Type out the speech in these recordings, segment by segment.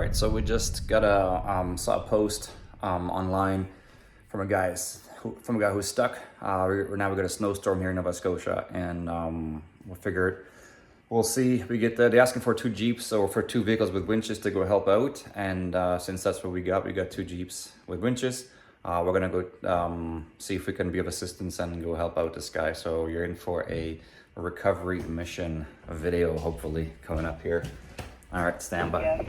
right, so we just got saw a post online from a guy who's stuck. Now we got a snowstorm here in Nova Scotia, and we'll see. They're asking for 2 Jeeps or for 2 vehicles with winches to go help out, and since that's what we got 2 Jeeps with winches. We're gonna go see if we can be of assistance and go help out this guy. So you're in for a recovery mission video, hopefully, coming up here. All right, stand by. Yeah.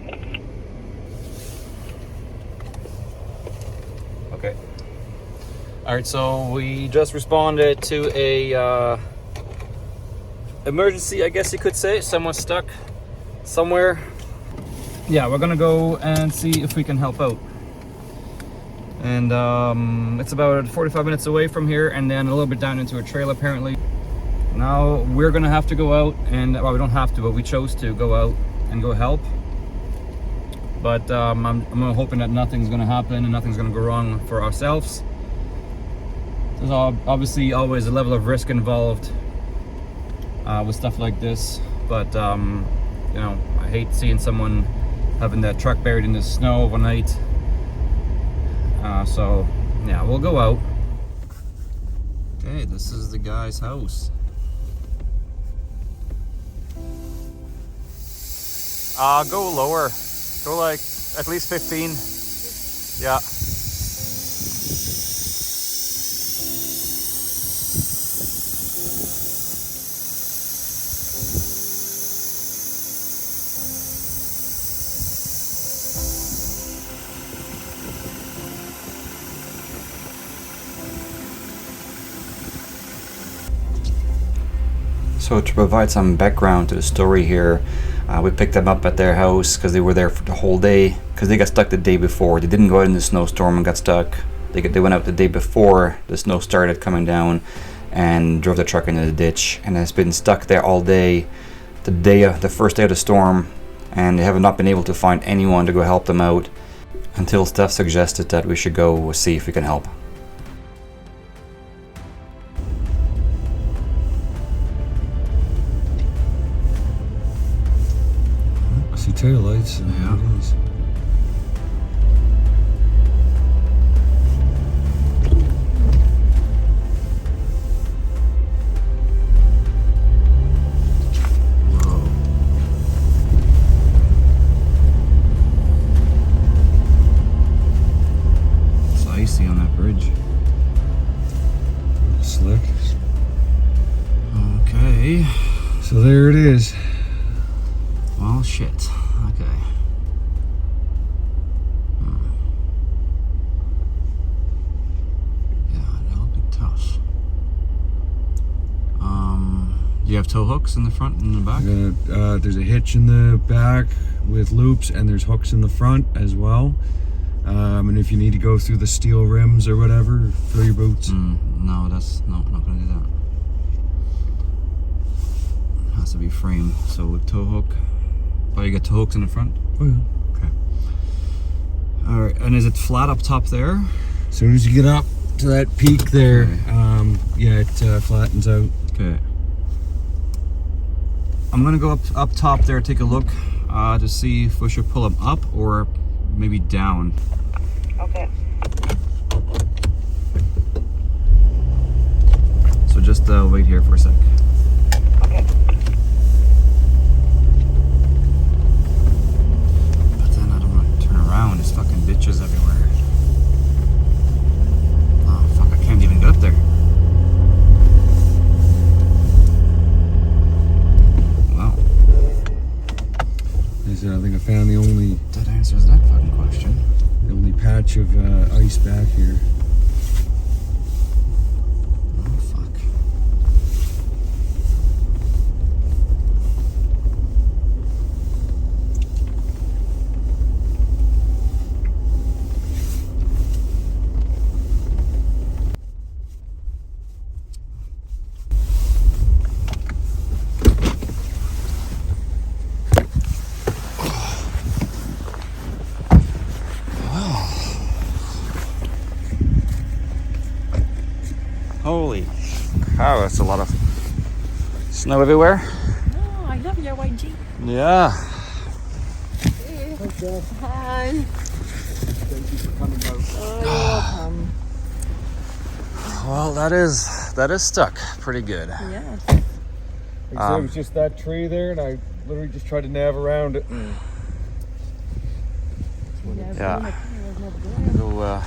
Okay. All right, so we just responded to a emergency, I guess you could say. Someone's stuck somewhere. Yeah, we're gonna go and see if we can help out. And it's about 45 minutes away from here, and then a little bit down into a trail apparently. Now we're gonna have to go out, and well, we don't have to, but we chose to go out and go help. But I'm hoping that nothing's gonna happen and nothing's gonna go wrong for ourselves. There's obviously always a level of risk involved with stuff like this, but you know, I hate seeing someone having that truck buried in the snow overnight. So yeah, we'll go out. Okay, this is the guy's house. Go lower. Go like at least 15. Yeah. So to provide some background to the story here, we picked them up at their house because they were there for the whole day, because they got stuck the day before. They didn't go out in the snowstorm and got stuck. They went out the day before the snow started coming down and drove the truck into the ditch, and it's been stuck there all day, the first day of the storm, and they have not been able to find anyone to go help them out until Steph suggested that we should go see if we can help. Tail lights. Yeah. Whoa. It's icy on that bridge. Slick. Okay. So there it is. Well, shit. Okay. Yeah, that'll be tough. Do you have tow hooks in the front and the back? There's a hitch in the back with loops, and there's hooks in the front as well. And if you need to go through the steel rims or whatever, throw your boots. No, I'm not gonna do that. It has to be framed, so with tow hook. Oh, you got tow hooks in the front? Oh yeah. Okay. All right, and is it flat up top there? As soon as you get up to that peak there, Okay. yeah, it flattens out. Okay. I'm gonna go up top there, take a look to see if we should pull them up or maybe down. Okay. So just wait here for a sec. Okay. But then I don't want to turn around. There's fucking ditches everywhere. Oh fuck! I can't even get up there. Wow. I think I found the only That answers that fucking question. patch of ice back here. Oh fuck. Holy cow, that's a lot of snow everywhere. Oh, I love your white Jeep. Yeah. Hi. Thank you for coming out. Oh, you're welcome. Well, that is stuck pretty good. Yeah. Like I said, it was just that tree there, and I literally just tried to nav around it. And Yeah. Go yeah.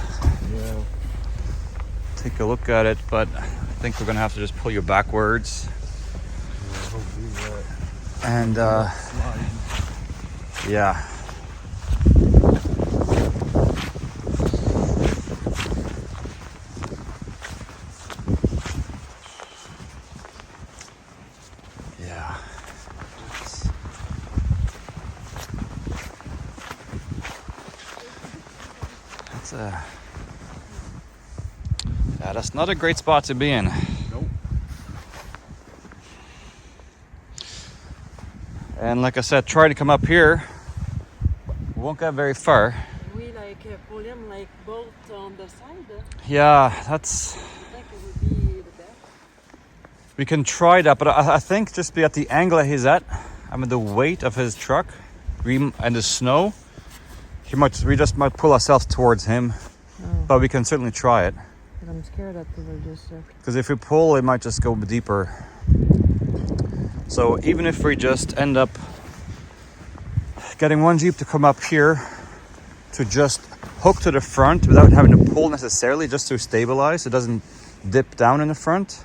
take a look at it, but I think we're gonna have to just pull you backwards. And yeah. Yeah. Yeah, that's not a great spot to be in. Nope. And like I said, try to come up here. We won't get very far. We like pull him like both on the side. Yeah, that's. I think it would be the best. We can try that, but I think just be at the angle that he's at. I mean, the weight of his truck, and the snow. We just might pull ourselves towards him, but we can certainly try it. But I'm scared that we will just. Because if we pull, it might just go deeper. So even if we just end up getting one Jeep to come up here to just hook to the front without having to pull necessarily, just to stabilize, it doesn't dip down in the front.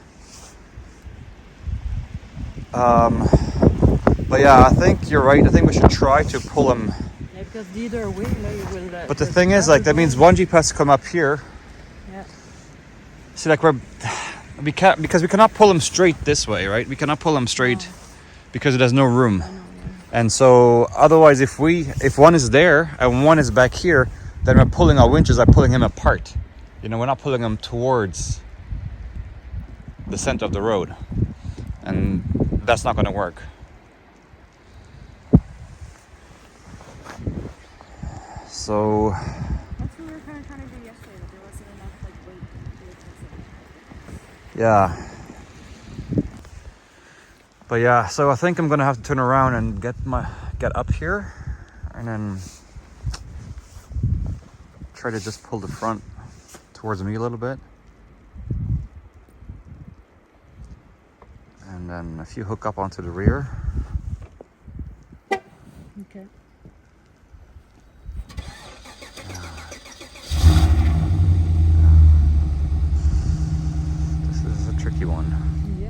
But yeah, I think you're right. I think we should try to pull him. Yeah, because either way, you will. But the thing is, like, that means one Jeep has to come up here. Yeah. See, like, we can't, because we cannot pull him straight this way, right? We cannot pull him straight because there's no room. I know, yeah. And so otherwise, if one is there and one is back here, then we're pulling our winches, are pulling him apart. You know, we're not pulling him towards the center of the road. And that's not going to work. So That's what we were kind of trying to do yesterday, but there wasn't enough like weight to do it. yeah. But yeah, so I think I'm gonna have to turn around and get up here and then try to just pull the front towards me a little bit. And then if you hook up onto the rear. Okay. This is a tricky one. Yeah.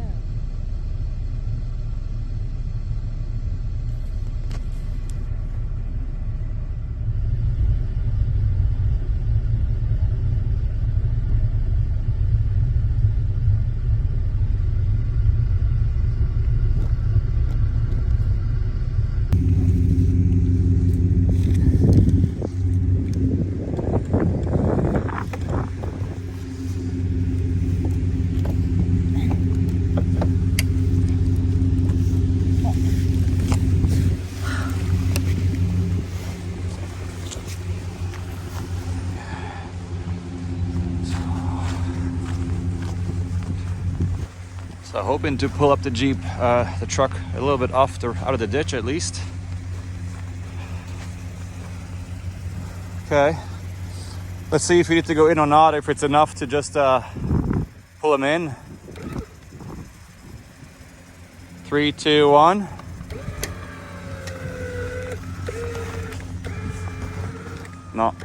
So hoping to pull up the Jeep, the truck a little bit out of the ditch at least. Okay. Let's see if we need to go in or not, if it's enough to just pull him in. 3, 2, 1. No.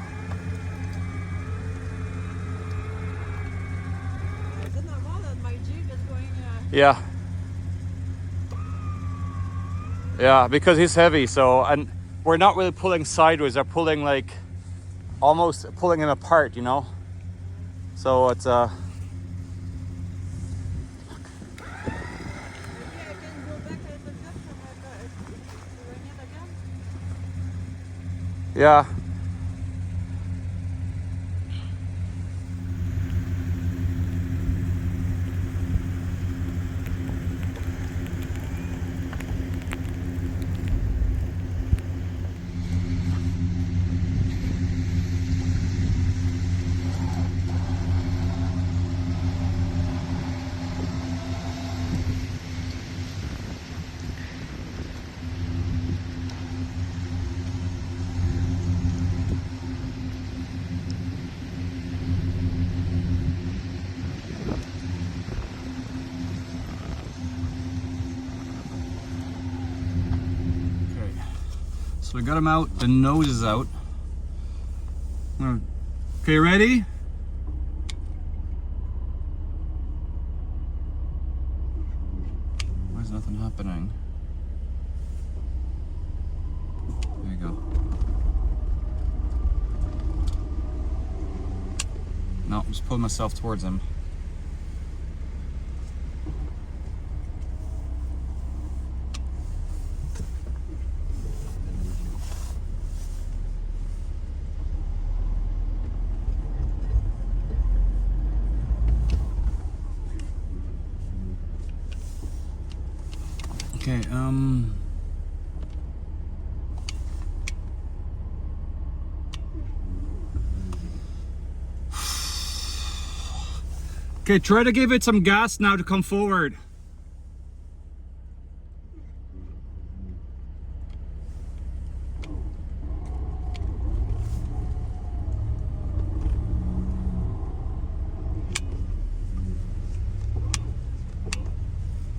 Is it normal that my Jeep is going? Yeah. Yeah, because he's heavy, so, and we're not really pulling sideways, we're pulling like, almost pulling him apart, you know? So it's Maybe I can go back a little bit from doing it again. yeah. So we got him out, the nose is out. Okay, ready? Why is nothing happening? There you go. No, I'm just pulling myself towards him. Okay, okay, try to give it some gas now to come forward.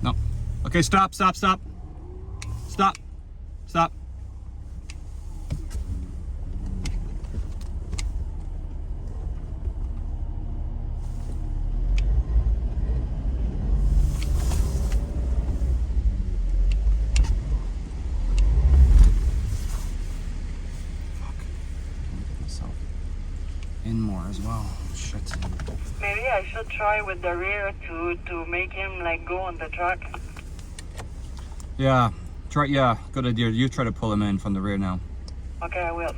No. Okay, stop, stop, stop. Stop. Stop. In more as well. Shit. Maybe I should try with the rear to make him like go on the truck. Yeah. Try. Yeah. Good idea. You try to pull him in from the rear now. Okay, I will.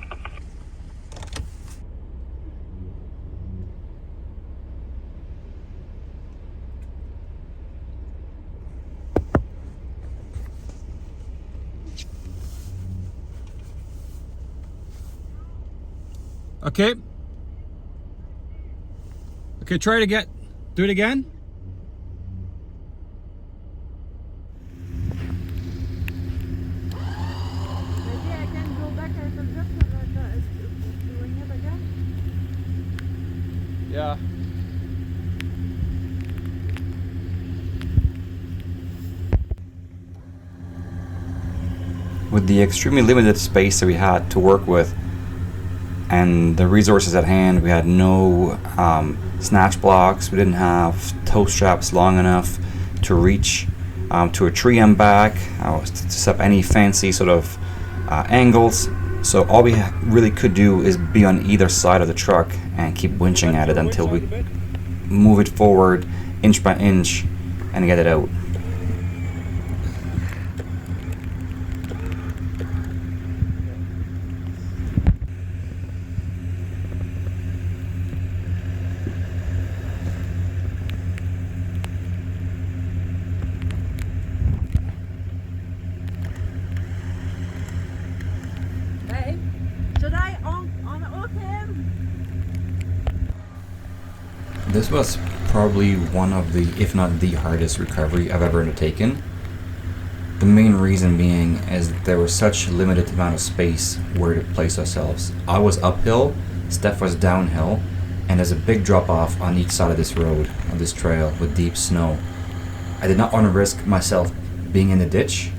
Okay. Okay. Try to do it again. Maybe I can go back a little bit doing it again. Yeah. With the extremely limited space that we had to work with and the resources at hand, we had no snatch blocks, we didn't have tow straps long enough to reach to a tree end back, to set up any fancy sort of angles. So all we really could do is be on either side of the truck and keep winching at it until we move it forward inch by inch and get it out. Hey, should I unhook him? This was probably one of the, if not the hardest recovery I've ever undertaken. The main reason being is that there was such limited amount of space where to place ourselves. I was uphill, Steph was downhill, and there's a big drop off on each side of this road, of this trail, with deep snow. I did not want to risk myself being in the ditch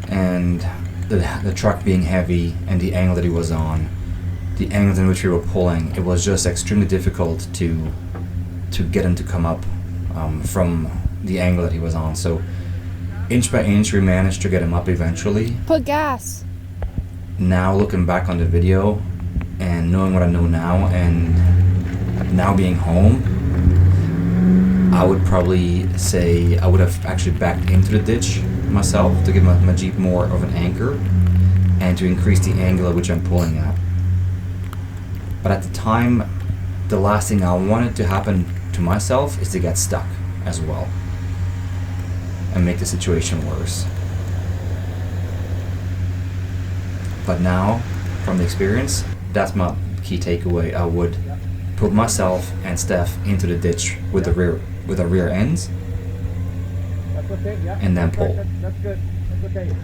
and the truck being heavy and the angle that he was on, the angles in which we were pulling. It was just extremely difficult to get him to come up from the angle that he was on. So inch by inch we managed to get him up eventually. Put gas. Now looking back on the video and knowing what I know now and now being home, I would probably say I would have actually backed into the ditch myself to give my Jeep more of an anchor and to increase the angle at which I'm pulling at. But at the time, the last thing I wanted to happen to myself is to get stuck as well and make the situation worse. But now, from the experience, that's my key takeaway. I would put myself and Steph into the ditch with the rear ends, and then pull. That's good. That's okay.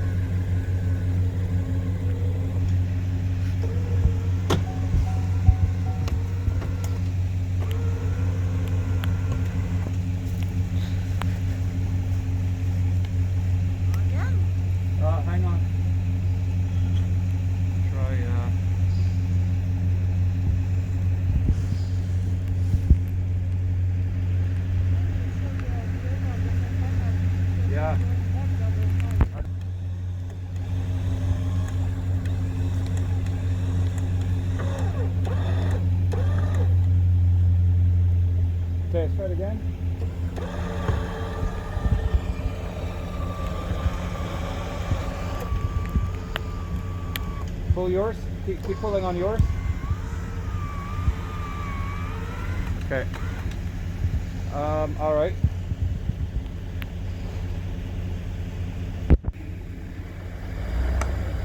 Hang on. again. Pull yours. Keep pulling on yours. Okay. All right.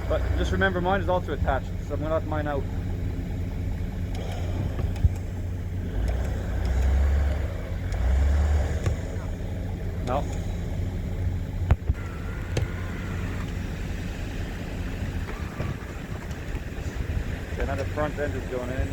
But just remember, mine is also attached, so I'm gonna let mine out. No. Okay, now the front end is going in.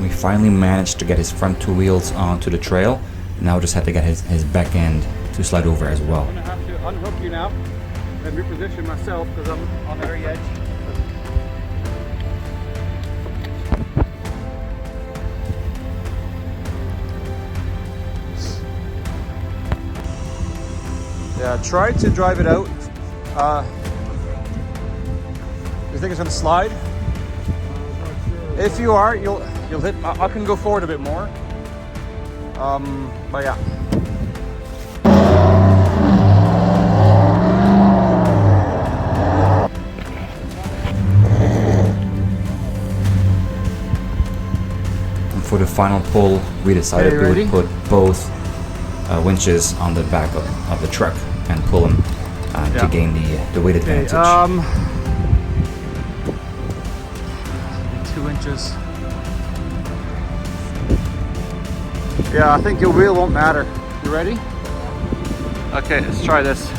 We finally managed to get his front two wheels onto the trail. Now just had to get his back end to slide over as well. I'm gonna have to unhook you now and reposition myself because I'm on the very edge. Yeah, try to drive it out. You think it's gonna slide? If you are, you'll hit. I can go forward a bit more. But yeah. And for the final pull, we decided we would put both winches on the back of the truck and pull them to gain the weight advantage. 2 inches. Yeah, I think your wheel won't matter. You ready? Okay, let's try this.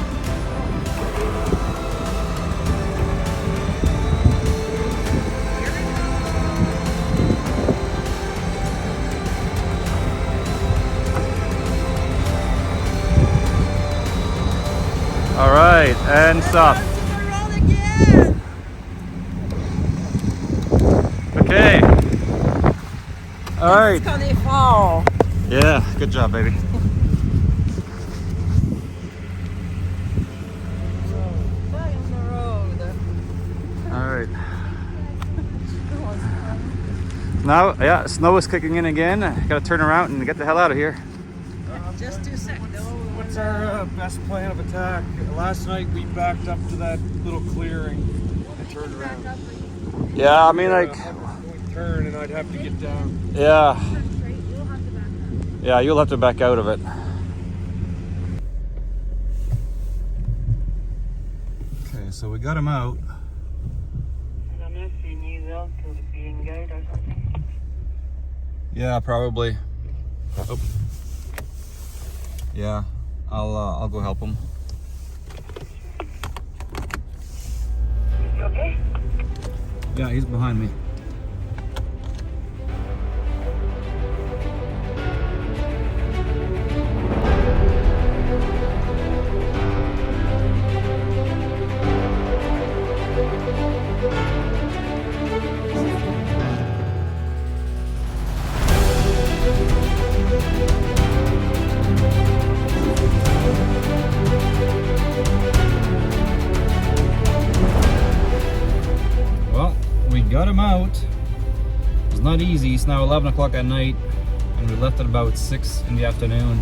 All right, and stop. Okay. All right. It's gonna fall. Yeah, good job, baby. All right. Now, yeah, snow is kicking in again. Gotta turn around and get the hell out of here. Just 2 seconds. What's our best plan of attack? Last night we backed up to that little clearing and turned around. Yeah, I mean, like, Turn and I'd have to get down. yeah, Straight, you'll have to back up. yeah, you'll have to back out of it. Okay, so we got him out. I don't know if he needs help to being guide or something. Yeah, probably. Oh. Yeah, I'll go help him. You okay? Yeah, he's behind me. Got him out. It's not easy. It's now 11 o'clock at night and we left at about 6 in the afternoon.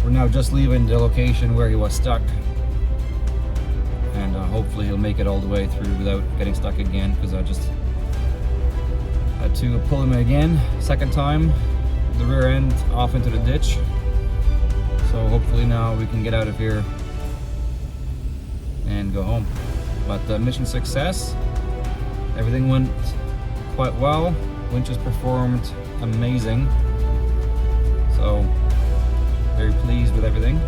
We're now just leaving the location where he was stuck, and hopefully he'll make it all the way through without getting stuck again, because I just had to pull him again, second time, the rear end off into the ditch. So hopefully now we can get out of here and go home. But mission success. Everything went quite well. Winches performed amazing. So, very pleased with everything.